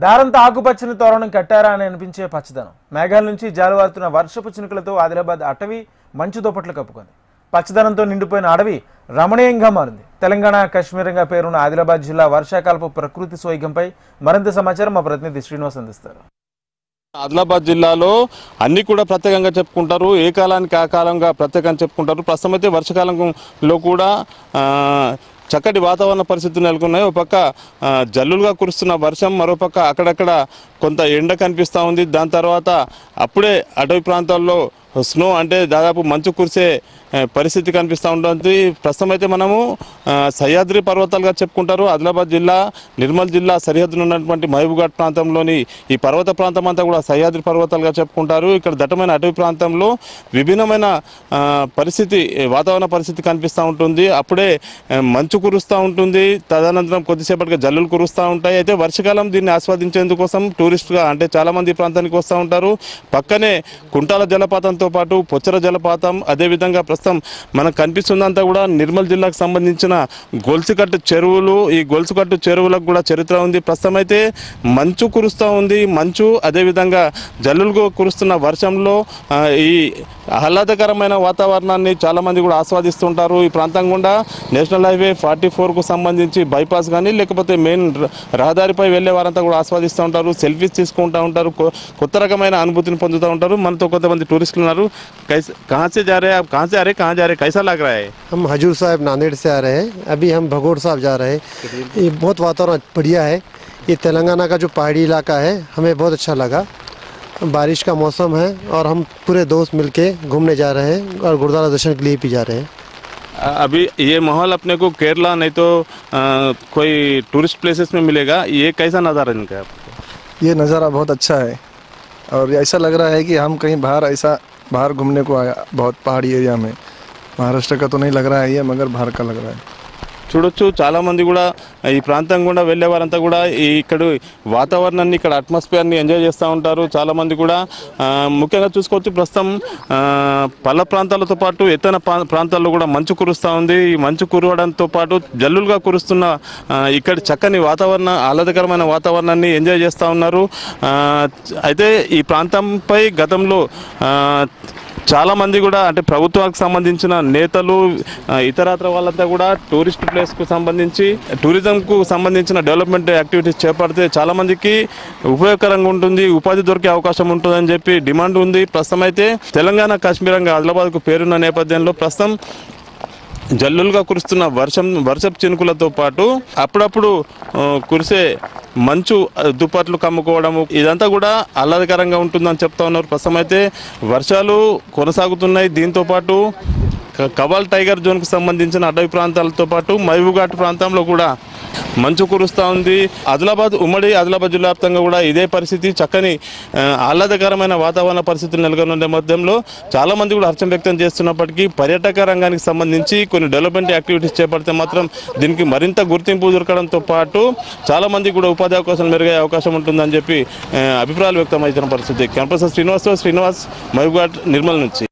దారంతా ఆకుపచ్చని తోరణం కట్టారా అని అనిపించే పచ్చదనం. మేఘాల నుంచి జాలువారుతున్న వర్షపు చినుకులతో ఆదిలాబాద్ అటవీ మంచు దుప్పట్లు కప్పుకుంది. పచ్చదనంతో నిండిపోయిన అడవి రమణీయంగా మారింది. తెలంగాణ కాశ్మీరంగా పేరున్న ఆదిలాబాద్ జిల్లా వర్షాకాలపు ప్రకృతి సోయగంపై మరింత సమాచారం మా ప్రతినిధి శ్రీనివాస్ అందిస్తారు. ఆదిలాబాద్ జిల్లాలో అన్ని కూడా ప్రత్యేకంగా చెప్పుకుంటారు. ఏ కాలానికి ఆ కాలంగా ప్రత్యేకంగా చెప్పుకుంటారు. ప్రస్తుతం అయితే వర్షాకాలంలో కూడా చక్కటి వాతావరణ పరిస్థితులు నెలకొన్నాయి. ఒక పక్క జల్లులుగా కురుస్తున్న వర్షం, మరోపక్క అక్కడక్కడ కొంత ఎండ కనిపిస్తూ ఉంది. దాని తర్వాత అప్పుడే అటవీ ప్రాంతాల్లో స్నో అంటే దాదాపు మంచు కురిసే పరిస్థితి కనిపిస్తూ ఉంటుంది. ప్రస్తుతం అయితే మనము సహ్యాద్రి పర్వతాలుగా చెప్పుకుంటారు. ఆదిలాబాద్ జిల్లా నిర్మల్ జిల్లా సరిహద్దున ఉన్నటువంటి మహబూబ్ఘాట్ ప్రాంతంలోని ఈ పర్వత ప్రాంతం అంతా కూడా సహ్యాద్రి పర్వతాలుగా చెప్పుకుంటారు. ఇక్కడ దట్టమైన అటవీ ప్రాంతంలో విభిన్నమైన పరిస్థితి, వాతావరణ పరిస్థితి కనిపిస్తూ ఉంటుంది. అప్పుడే మంచు కురుస్తూ ఉంటుంది, తదనంతరం కొద్దిసేపటిగా జల్లులు కురుస్తూ ఉంటాయి. అయితే వర్షాకాలం దీన్ని ఆస్వాదించేందుకోసం టూరిస్టుగా అంటే చాలామంది ఈ ప్రాంతానికి వస్తూ ఉంటారు. పక్కనే కుంటాల జలపాతంతో పాటు పొచ్చర జలపాతం, అదేవిధంగా ప్రస్తుతం మనకు కనిపిస్తుందంతా కూడా నిర్మల్ జిల్లాకు సంబంధించిన గొలుసుకట్టు చెరువులు. ఈ గొలుసుకట్టు చెరువులకు కూడా చరిత్ర ఉంది. ప్రస్తుతం అయితే మంచు కురుస్తూ ఉంది. మంచు అదేవిధంగా జల్లులు కురుస్తున్న వర్షంలో ఈ ఆహ్లాదకరమైన వాతావరణాన్ని చాలామంది కూడా ఆస్వాదిస్తుంటారు. ఈ ప్రాంతం గుండా నేషనల్ హైవే 44కు సంబంధించి బైపాస్ కానీ లేకపోతే మెయిన్ రహదారిపై వెళ్ళే వారంతా కూడా ఆస్వాదిస్తూ ఉంటారు. సెల్ఫీస్ తీసుకుంటూ ఉంటారు. కొత్త రకమైన అనుభూతిని పొందుతూ ఉంటారు. మనతో కొంతమంది టూరిస్టులు ఉన్నారు. कहाँ से जा रहे हैं आप? कहाँ से आ रहे हैं? कहाँ जा रहे हैं? कैसा लग रहा है? हम हजूर साहब नांदेड़ से आ रहे हैं. अभी हम भगोड़ साहब जा रहे हैं. ये बहुत वातावरण बढ़िया है. ये तेलंगाना का जो पहाड़ी इलाका है हमें बहुत अच्छा लगा. बारिश का मौसम है और हम पूरे दोस्त मिलके घूमने जा रहे हैं और गुरुद्वारा दर्शन के लिए भी जा रहे हैं. अभी ये माहौल अपने को केरला नहीं तो कोई टूरिस्ट प्लेसेस में मिलेगा. ये कैसा नज़ारा इनका? ये नज़ारा बहुत अच्छा है और ऐसा लग रहा है कि हम कहीं बाहर घूमने को आया. बहुत पहाड़ी एरिया में, महाराष्ट्र का तो नहीं लग रहा है ये, मगर बाहर का लग रहा है. చూడొచ్చు చాలామంది కూడా ఈ ప్రాంతం కూడా వెళ్ళే వారంతా కూడా ఇక్కడ వాతావరణాన్ని, ఇక్కడ అట్మాస్ఫియర్ని ఎంజాయ్ చేస్తూ ఉంటారు. చాలామంది కూడా ముఖ్యంగా చూసుకోవచ్చు ప్రస్తుతం పల్ల ప్రాంతాలతో పాటు ఎత్తైన ప్రాంతాల్లో కూడా మంచు కురుస్తూ ఉంది. ఈ మంచు కురవడంతో పాటు జల్లులుగా కురుస్తున్న ఇక్కడ చక్కని వాతావరణ, ఆహ్లాదకరమైన వాతావరణాన్ని ఎంజాయ్ చేస్తూ ఉన్నారు. అయితే ఈ ప్రాంతంపై గతంలో చాలామంది కూడా అంటే ప్రభుత్వానికి సంబంధించిన నేతలు, ఇతరత్ర వాళ్ళంతా కూడా టూరిస్ట్ ప్లేస్కు సంబంధించి టూరిజంకు సంబంధించిన డెవలప్మెంట్ యాక్టివిటీస్ చేపడితే చాలామందికి ఉపయోగకరంగా ఉంటుంది, ఉపాధి దొరికే అవకాశం ఉంటుందని చెప్పి డిమాండ్ ఉంది. ప్రస్తుతం అయితే తెలంగాణ కాశ్మీరంగా ఆదిలాబాద్కు పేరున్న నేపథ్యంలో ప్రస్తుతం జల్లులుగా కురుస్తున్న వర్షపు చినుకులతో పాటు అప్పుడప్పుడు కురిసే మంచు దుప్పట్లు కమ్ముకోవడము, ఇదంతా కూడా ఆహ్లాదకరంగా ఉంటుందని చెప్తా ఉన్నారు. ప్రస్తుతం అయితే వర్షాలు కొనసాగుతున్నాయి. దీంతోపాటు కవాల్ టైగర్ జోన్కు సంబంధించిన అటవీ ప్రాంతాలతో పాటు మహబూబ్ఘాట్ ప్రాంతంలో కూడా మంచు కురుస్తూ ఉంది. ఉమ్మడి ఆదిలాబాద్ జిల్లా వ్యాప్తంగా కూడా ఇదే పరిస్థితి. చక్కని ఆహ్లాదకరమైన వాతావరణ పరిస్థితులు నెలకొన్న నేపథ్యంలో చాలామంది కూడా హర్షం వ్యక్తం చేస్తున్నప్పటికీ పర్యాటక రంగానికి సంబంధించి కొన్ని డెవలప్మెంట్ యాక్టివిటీస్ చేపడితే మాత్రం దీనికి మరింత గుర్తింపు దొరకడంతో పాటు చాలామంది కూడా ఉపాధి అవకాశాలు మెరుగయ్యే అవకాశం ఉంటుందని చెప్పి అభిప్రాయాలు వ్యక్తం అవుతున్న పరిస్థితి. కెమెరా పర్సన్ శ్రీనివాస్, మహబూబ్ఘాట్, నిర్మల్ నుంచి.